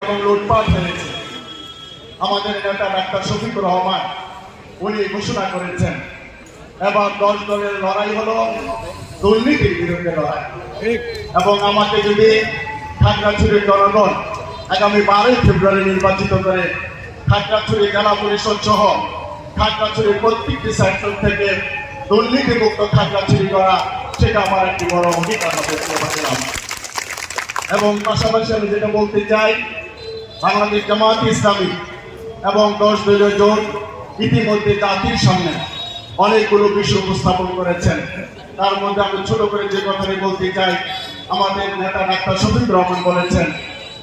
এবং লুটপাট হয়েছে। আমাদের নেতা ডাক্তার শফিকুর রহমান উনি ঘোষণা করেছেন এবার 10 দলের লড়াই হলো দুর্নীতির বিরুদ্ধে লড়াই। এবং আমাকে যদি খাগড়াছড়ির জনগণ আগামী 12 ফেব্রুয়ারি নির্বাচিত করে খাগড়াছড়ি জেলা পরিষদ সহ খাগড়াছড়ির প্রত্যেকটি সেক্টর থেকে দুর্নীতিমুক্ত খাগড়াছড়ি করা, সেটা আমার একটি বড় অঙ্গীকার হবে। এবং পাশাপাশি আমি যেটা বলতে চাই, বাংলাদেশ জামায়াত ইসলামী এবং 10 দলীয় জোট ইতিমধ্যে জাতির সামনে অনেকগুলো বিষয় উপস্থাপন করেছেন। তার মধ্যে আমি ছোট করে যে কথাটি বলতে চাই, আমাদের নেতা ডাক্তার শফিকুর রহমান বলেছেন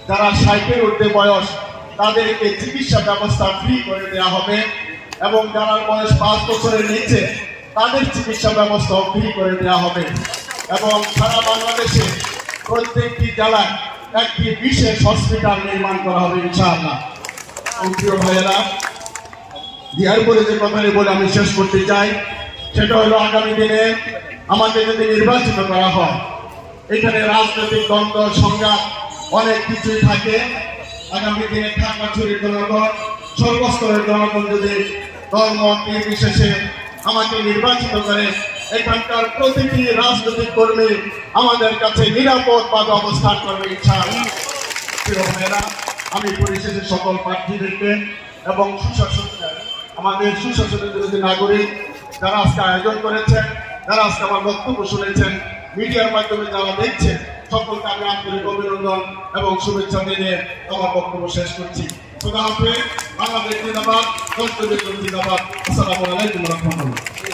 যারা 60-এর ঊর্ধ্বে বয়স তাদেরকে চিকিৎসা ব্যবস্থা ফ্রি করে দেওয়া হবে এবং যারা বয়স 5 বছরের নিচে তাদের চিকিৎসা ব্যবস্থা ফ্রি করে দেওয়া হবে। এবং সারা বাংলাদেশে প্রত্যেকটি জেলায় একটি বিশেষ হসপিটাল নির্মাণ করা হবে ইনশাআল্লাহ। প্রিয় ভাইয়েরা, এরপরে যে কথাটি বলে আমি শেষ করতে চাই সেটা হলো আগামী দিনে আমাদের যদি নির্বাচিত করা হয়, এখানে রাজনৈতিক দ্বন্দ্ব সংঘাত অনেক কিছুই থাকে। আগামী দিনে খাগড়াছড়ির জনগণ, সর্বস্তরের জনগণ যদি ধর্ম নির্বিশেষে আমাকে নির্বাচিত করে, এখানকার প্রতিটি রাজনৈতিক কর্মী আমাদের কাছে নিরাপদভাবে অবস্থান করবে ইনশাআল্লাহ। প্রিয় ভাইয়েরা, আমি পরিশেষে সকল প্রার্থীদেরকে এবং আমাদের সুশাসনের বিরোধী নাগরিক যারা আজকে আয়োজন করেছেন, যারা আজকে আমার বক্তব্য শুনেছেন, মিডিয়ার মাধ্যমে যারা দেখছেন, সকলকে আমি আন্তরিক অভিনন্দন এবং শুভেচ্ছা দিয়ে আমার বক্তব্য শেষ করছি। খোদা হাফেজ। বাংলাদেশ জিন্দাবাদ, জিন্দাবাদ। আসসালামু আলাইকুম ওয়া রাহমাতুল্লাহ।